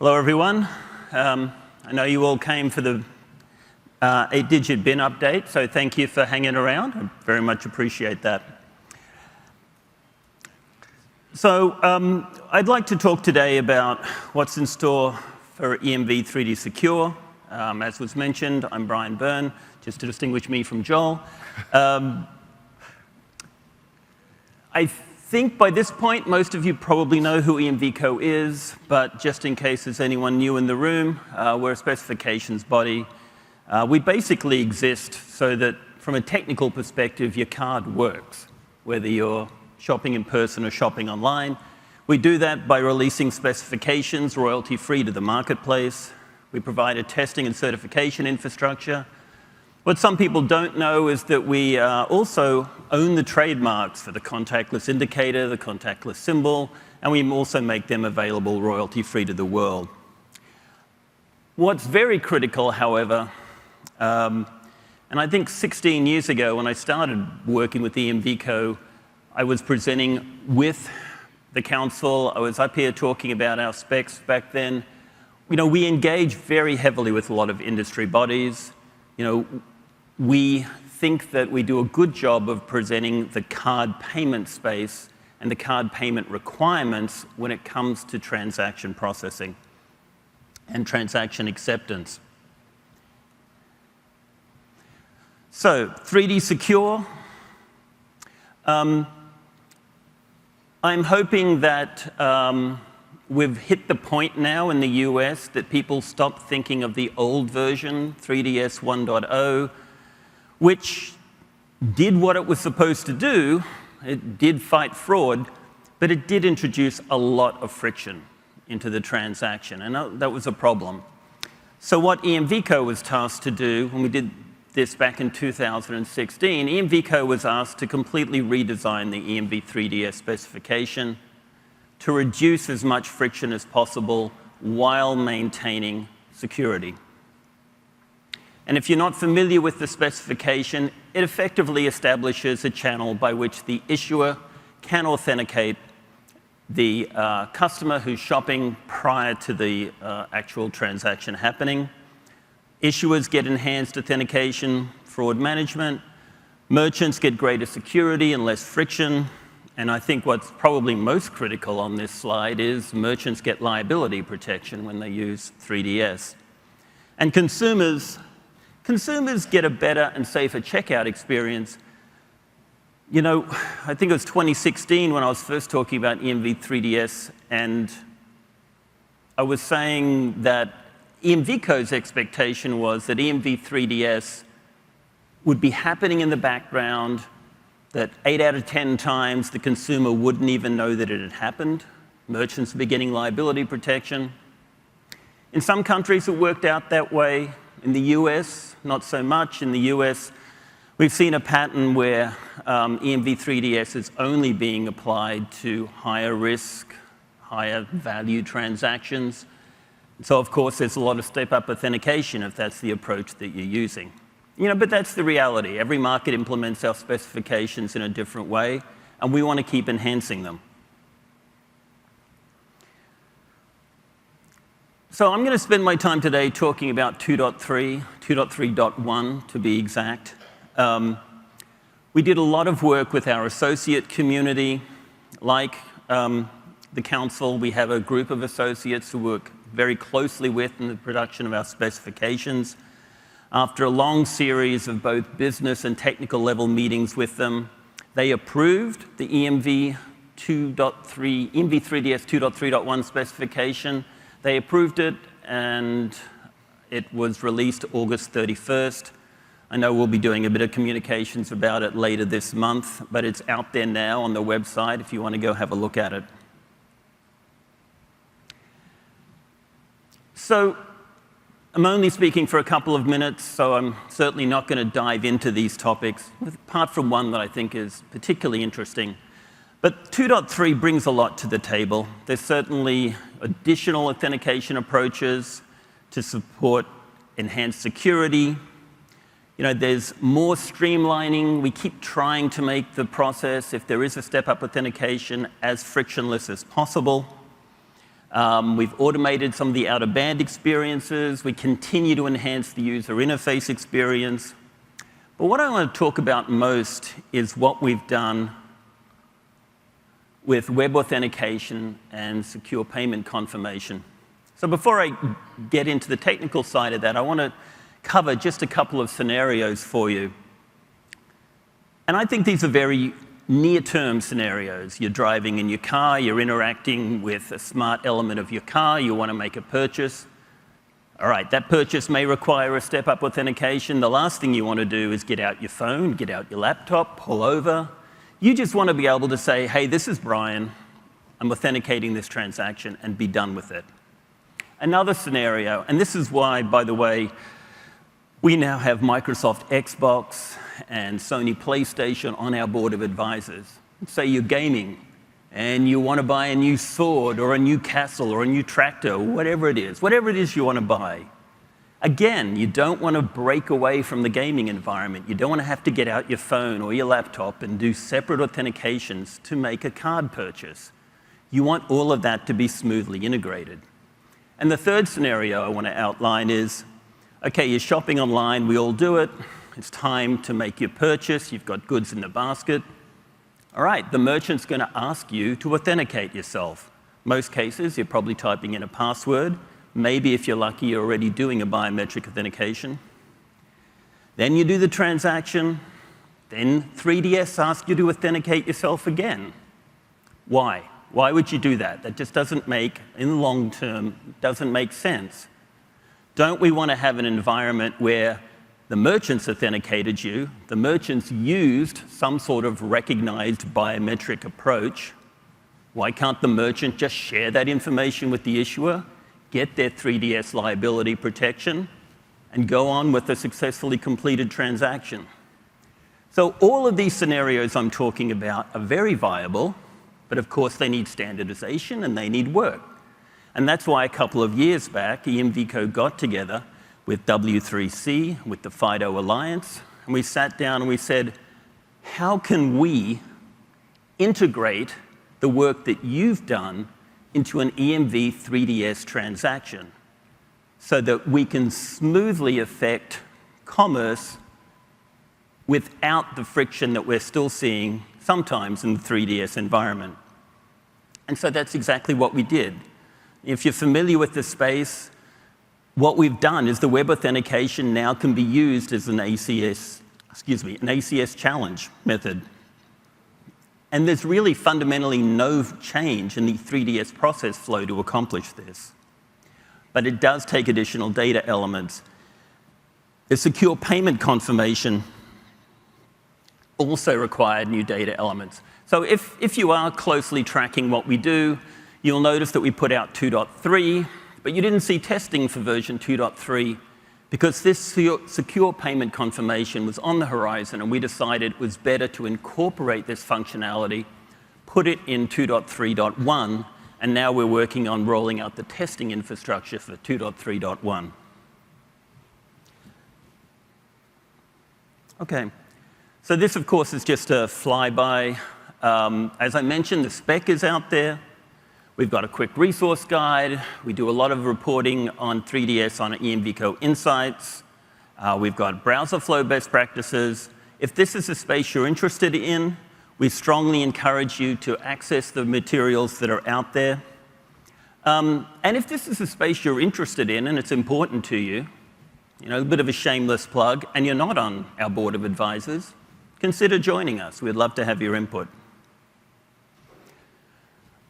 Hello, everyone. I know you all came for the 8-digit bin update, so thank you for hanging around. I very much appreciate that. So I'd like to talk today about what's in store for EMV 3D Secure. As was mentioned, I'm Byrne, just to distinguish me from Joel. I think by this point, most of you probably know who EMVCo is, but just in case there's anyone new in the room, we're a specifications body. We basically exist so that from a technical perspective, your card works, whether you're shopping in person or shopping online. We do that by releasing specifications royalty-free to the marketplace. We provide a testing and certification infrastructure. What some people don't know is that we also own the trademarks for the contactless indicator, the contactless symbol, and we also make them available royalty-free to the world. What's very critical, however, and I think 16 years ago when I started working with EMVCo, I was presenting with the council. I was up here talking about our specs back then. You know, we engage very heavily with a lot of industry bodies. You know, we think that we do a good job of presenting the card payment space and the card payment requirements when it comes to transaction processing and transaction acceptance. So, 3D Secure. I'm hoping that we've hit the point now in the US that people stop thinking of the old version, 3DS 1.0, which did what it was supposed to do. It did fight fraud, but it did introduce a lot of friction into the transaction, and that was a problem. So what EMVCo was tasked to do, when we did this back in 2016, EMVCo was asked to completely redesign the EMV 3DS specification to reduce as much friction as possible while maintaining security. And if you're not familiar with the specification, it effectively establishes a channel by which the issuer can authenticate the customer who's shopping prior to the actual transaction happening. Issuers get enhanced authentication, fraud management. Merchants get greater security and less friction. And I think what's probably most critical on this slide is merchants get liability protection when they use 3DS. And consumers get a better and safer checkout experience. You know, I think it was 2016 when I was first talking about EMV 3DS, and I was saying that EMVCo's expectation was that EMV 3DS would be happening in the background, that 8 out of 10 times the consumer wouldn't even know that it had happened. Merchants would be getting liability protection. In some countries, it worked out that way. In the US, not so much. In the US, we've seen a pattern where EMV 3DS is only being applied to higher risk, higher value transactions. So, of course, there's a lot of step-up authentication if that's the approach that you're using. You know, but that's the reality. Every market implements our specifications in a different way, and we want to keep enhancing them. So I'm going to spend my time today talking about 2.3, 2.3.1 to be exact. We did a lot of work with our associate community. Like the council, we have a group of associates who work very closely with in the production of our specifications. After a long series of both business and technical level meetings with them, they approved the EMV 3DS 2.3.1 specification. They approved it, and it was released August 31st. I know we'll be doing a bit of communications about it later this month, but it's out there now on the website if you want to go have a look at it. So I'm only speaking for a couple of minutes, so I'm certainly not going to dive into these topics, apart from one that I think is particularly interesting. But 2.3 brings a lot to the table. There's certainly additional authentication approaches to support enhanced security. You know, there's more streamlining. We keep trying to make the process, if there is a step-up authentication, as frictionless as possible. We've automated some of the out-of-band experiences. We continue to enhance the user interface experience. But what I want to talk about most is what we've done with web authentication and secure payment confirmation. So before I get into the technical side of that, I want to cover just a couple of scenarios for you. And I think these are very near-term scenarios. You're driving in your car, you're interacting with a smart element of your car, you want to make a purchase. All right, that purchase may require a step-up authentication. The last thing you want to do is get out your phone, get out your laptop, pull over. You just want to be able to say, hey, this is Brian, I'm authenticating this transaction, and be done with it. Another scenario, and this is why, by the way, we now have Microsoft Xbox and Sony PlayStation on our board of advisors. Say you're gaming and you want to buy a new sword or a new castle or a new tractor, or whatever it is you want to buy. Again, you don't want to break away from the gaming environment. You don't want to have to get out your phone or your laptop and do separate authentications to make a card purchase. You want all of that to be smoothly integrated. And the third scenario I want to outline is, okay, you're shopping online, we all do it. It's time to make your purchase. You've got goods in the basket. All right, the merchant's going to ask you to authenticate yourself. Most cases, you're probably typing in a password. Maybe if you're lucky, you're already doing a biometric authentication. Then you do the transaction. Then 3DS asks you to authenticate yourself again. Why? Why would you do that? That just doesn't make, in the long term, doesn't make sense. Don't we want to have an environment where the merchants authenticated you, the merchants used some sort of recognized biometric approach? Why can't the merchant just share that information with the issuer, get their 3DS liability protection, and go on with a successfully completed transaction? So all of these scenarios I'm talking about are very viable, but of course they need standardization and they need work. And that's why a couple of years back, EMVCo got together with W3C, with the FIDO Alliance, and we sat down and we said, how can we integrate the work that you've done into an EMV 3DS transaction so that we can smoothly affect commerce without the friction that we're still seeing sometimes in the 3DS environment? And so that's exactly what we did. If you're familiar with the space, what we've done is the web authentication now can be used as an ACS challenge method. And there's really fundamentally no change in the 3DS process flow to accomplish this. But it does take additional data elements. The secure payment confirmation also required new data elements. So if you are closely tracking what we do, you'll notice that we put out 2.3, but you didn't see testing for version 2.3 because this secure payment confirmation was on the horizon, and we decided it was better to incorporate this functionality, put it in 2.3.1, and now we're working on rolling out the testing infrastructure for 2.3.1. Okay, so this, of course, is just a flyby. As I mentioned, the spec is out there. We've got a quick resource guide. We do a lot of reporting on 3DS on EMVCo Insights. We've got browser flow best practices. If this is a space you're interested in, we strongly encourage you to access the materials that are out there. And if this is a space you're interested in and it's important to you, a bit of a shameless plug, and you're not on our board of advisors, consider joining us. We'd love to have your input.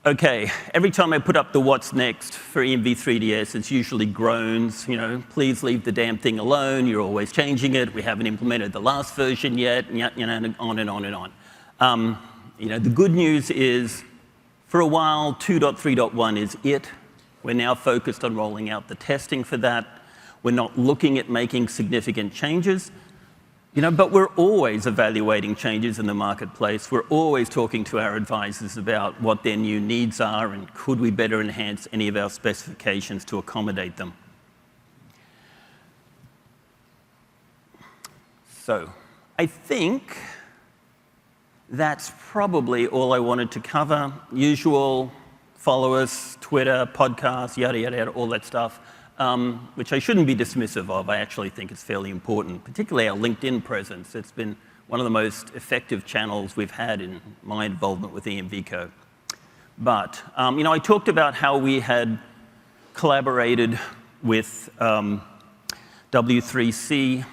Okay, every time I put up the what's next for EMV 3DS, it's usually groans, please leave the damn thing alone, you're always changing it, we haven't implemented the last version yet, and on and on and on. The good news is, for a while, 2.3.1 is it. We're now focused on rolling out the testing for that. We're not looking at making significant changes. But we're always evaluating changes in the marketplace. We're always talking to our advisors about what their new needs are and could we better enhance any of our specifications to accommodate them. So I think that's probably all I wanted to cover. Usual follow us, Twitter, podcasts, yada, yada, yada, all that stuff, which I shouldn't be dismissive of. I actually think it's fairly important, particularly our LinkedIn presence. It's been one of the most effective channels we've had in my involvement with EMVCo. But, I talked about how we had collaborated with W3C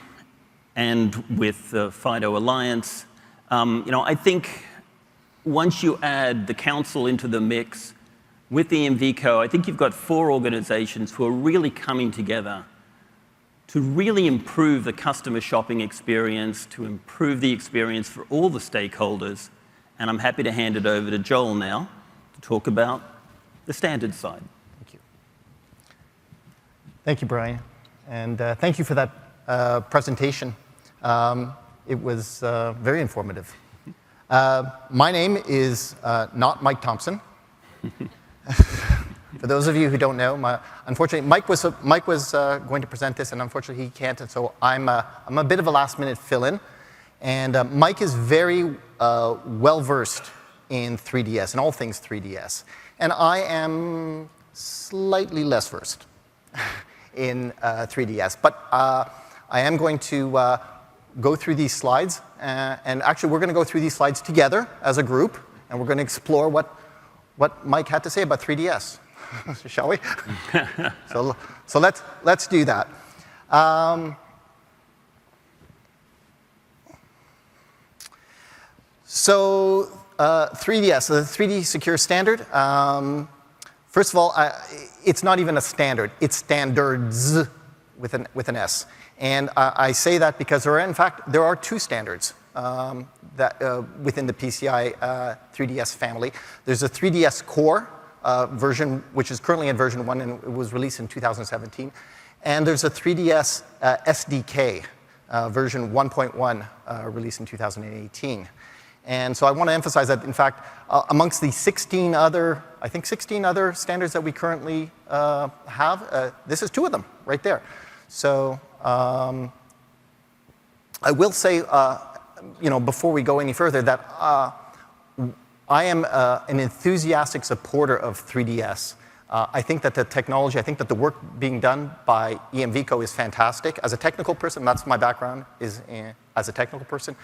and with the FIDO Alliance. I think once you add the council into the mix with the EMVCo, I think you've got 4 organizations who are really coming together to really improve the customer shopping experience, to improve the experience for all the stakeholders. And I'm happy to hand it over to Joel now to talk about the standards side. Thank you. Thank you, Brian. And thank you for that presentation. It was very informative. My name is not Mike Thompson. For those of you who don't know, unfortunately, Mike was going to present this, and unfortunately he can't, and so I'm a bit of a last-minute fill-in. And Mike is very well-versed in 3DS, and all things 3DS. And I am slightly less versed in 3DS. But I am going to go through these slides, and actually we're going to go through these slides together as a group, and we're going to explore what Mike had to say about 3DS. Shall we? so let's do that. So 3DS, the 3D Secure Standard. First of all, it's not even a standard. It's standards with an S. And I say that because there are 2 standards that within the PCI 3DS family. There's a 3DS Core version, which is currently in version 1, and it was released in 2017. And there's a 3DS SDK version 1.1 released in 2018. And so I want to emphasize that, in fact, amongst the 16 other standards that we currently have, this is 2 of them right there. So I will say, before we go any further, that I am an enthusiastic supporter of 3DS. I think that the technology, I think that the work being done by EMVCo is fantastic. As a technical person, that's my background, as a technical person.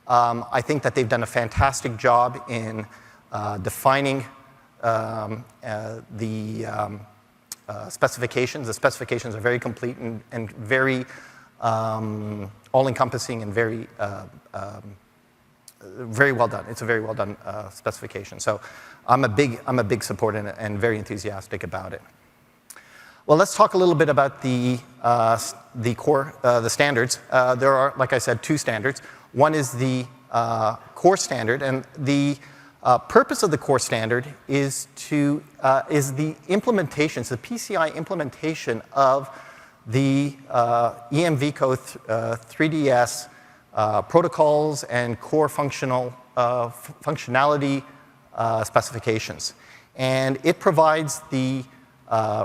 I think that they've done a fantastic job in defining the specifications. The specifications are very complete and very all-encompassing and very well done. It's a very well done specification. So I'm a big supporter and very enthusiastic about it. Well, let's talk a little bit about the standards. There are, like I said, 2 standards. One is the core standard, and the purpose of the core standard is the implementation, so the PCI implementation of the EMVCo 3DS protocols and core functionality specifications. And it provides the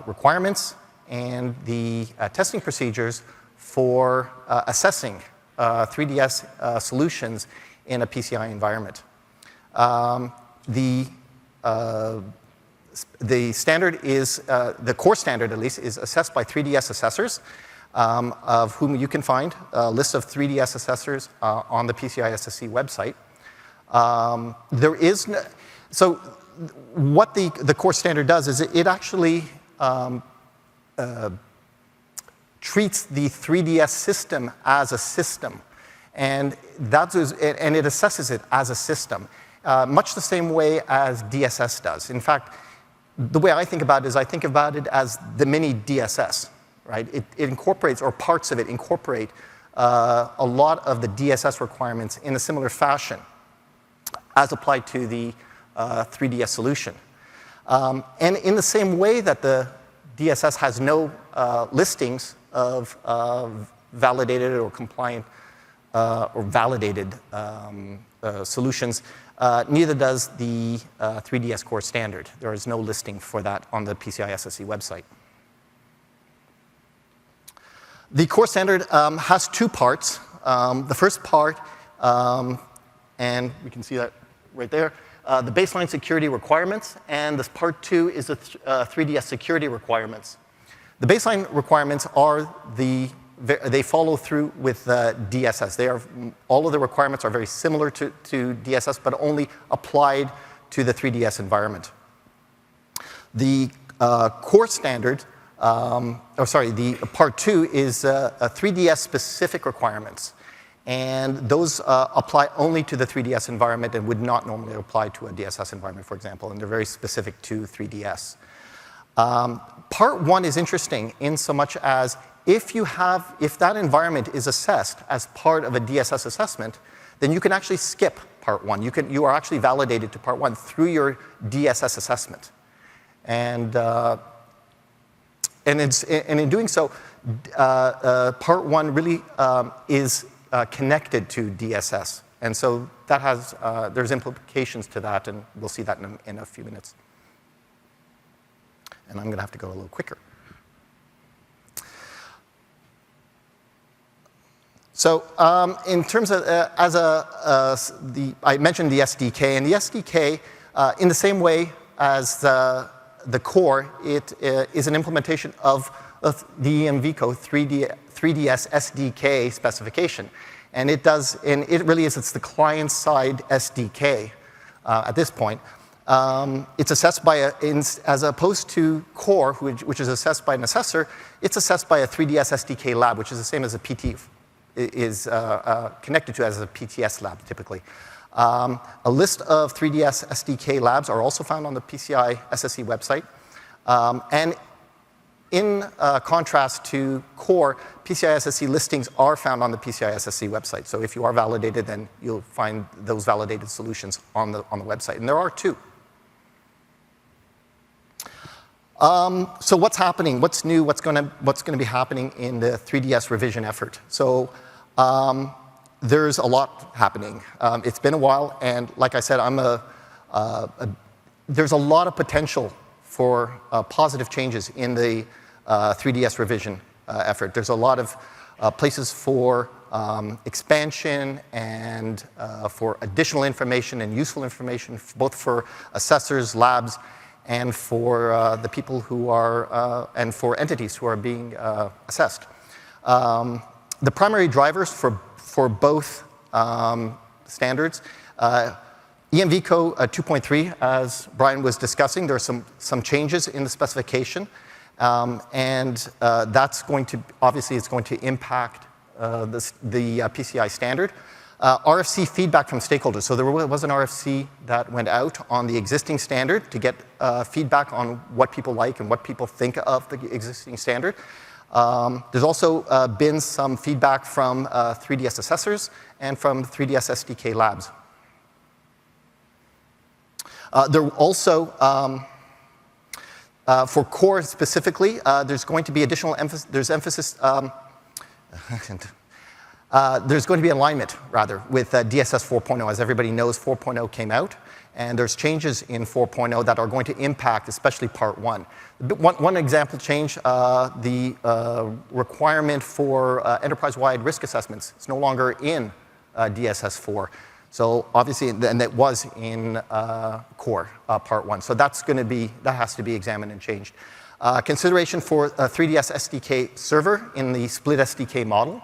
requirements and the testing procedures for assessing 3DS solutions in a PCI environment. The standard is, the core standard at least, is assessed by 3DS assessors, of whom you can find a list of 3DS assessors on the PCI SSC website. So what the core standard does is it actually treats the 3DS system as a system, and it assesses it as a system, much the same way as DSS does. In fact, the way I think about it is I think about it as the mini DSS, right? It incorporates, or parts of it incorporate, a lot of the DSS requirements in a similar fashion as applied to the 3DS solution. And in the same way that the DSS has no listings of validated or compliant or validated solutions, neither does the 3DS core standard. There is no listing for that on the PCI SSC website. The core standard has 2 parts. The first part, and we can see that right there, the baseline security requirements, and this part 2 is the 3DS security requirements. The baseline requirements are they follow through with DSS. All of the requirements are very similar to DSS, but only applied to the 3DS environment. The core standard, the part 2 is 3DS specific requirements. And those apply only to the 3DS environment and would not normally apply to a DSS environment, for example, and they're very specific to 3DS. Part 1 is interesting in so much as if that environment is assessed as part of a DSS assessment, then you can actually skip part 1. You are actually validated to part 1 through your DSS assessment. And in doing so, part 1 really is connected to DSS. And so that there's implications to that, and we'll see that in a few minutes. And I'm going to have to go a little quicker. So in terms of, I mentioned the SDK, and the SDK, in the same way as the core, it is an implementation of the EMVCo 3DS SDK specification. And it really is, it's the client-side SDK at this point. It's assessed by as opposed to core, which is assessed by an assessor, it's assessed by a 3DS SDK lab, which is the same as a PT, is connected to as a PTS lab, typically. A list of 3DS SDK labs are also found on the PCI SSE website. And in contrast to core, PCI SSE listings are found on the PCI SSE website. So if you are validated, then you'll find those validated solutions on the website. And there are 2. So what's happening? What's new? What's going to be happening in the 3DS revision effort? So there's a lot happening. It's been a while, and like I said, there's a lot of potential for positive changes in the 3DS revision effort. There's a lot of places for expansion and for additional information and useful information, both for assessors, labs, and for the people who are, and for entities who are being assessed. The primary drivers for both standards, EMVCo 2.3, as Brian was discussing, there are some changes in the specification, and that's going to, obviously, it's going to impact the PCI standard. RFC feedback from stakeholders. So there was an RFC that went out on the existing standard to get feedback on what people like and what people think of the existing standard. There's also been some feedback from 3DS assessors and from 3DS SDK labs. There also, for core specifically, there's going to be additional emphasis, there's going to be alignment, rather, with DSS 4.0. As everybody knows, 4.0 came out, and there's changes in 4.0 that are going to impact, especially part 1. One example change, the requirement for enterprise-wide risk assessments is no longer in DSS 4. So obviously, and that was in core part 1. So that has to be examined and changed. Consideration for 3DS SDK server in the split SDK model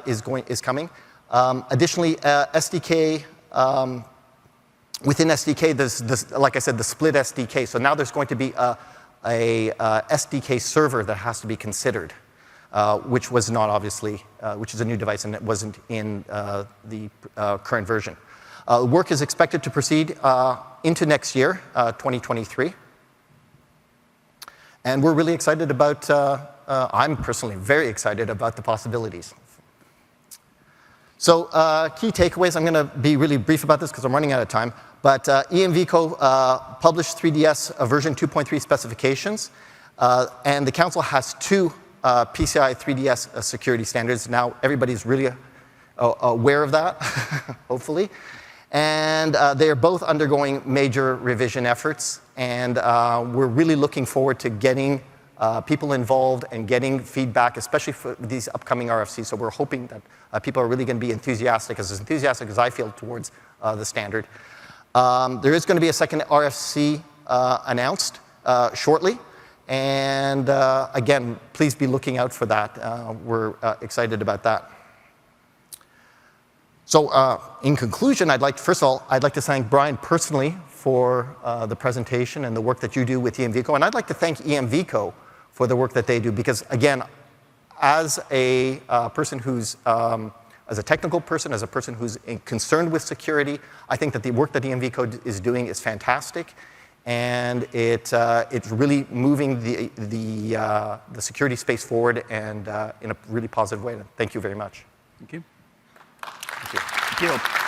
is coming. Additionally, SDK, within SDK, there's like I said, the split SDK. So now there's going to be a SDK server that has to be considered, which was not obviously, which is a new device and it wasn't in the current version. Work is expected to proceed into next year, 2023. And we're really excited about, I'm personally very excited about the possibilities. So key takeaways, I'm going to be really brief about this because I'm running out of time. But EMVCo published 3DS version 2.3 specifications. And the council has 2 PCI 3DS security standards. Now everybody's really aware of that, hopefully. And they are both undergoing major revision efforts. And we're really looking forward to getting people involved and getting feedback, especially for these upcoming RFCs. So we're hoping that people are really going to be enthusiastic as I feel towards the standard. There is going to be a second RFC announced shortly. And again, please be looking out for that. We're excited about that. So in conclusion, first of all, I'd like to thank Brian personally for the presentation and the work that you do with EMVCo. And I'd like to thank EMVCo for the work that they do. Because again, as a person who's, as a technical person, as a person who's concerned with security, I think that the work that EMVCo is doing is fantastic. And it's really moving the security space forward and in a really positive way. Thank you very much. Thank you. Thank you. Thank you.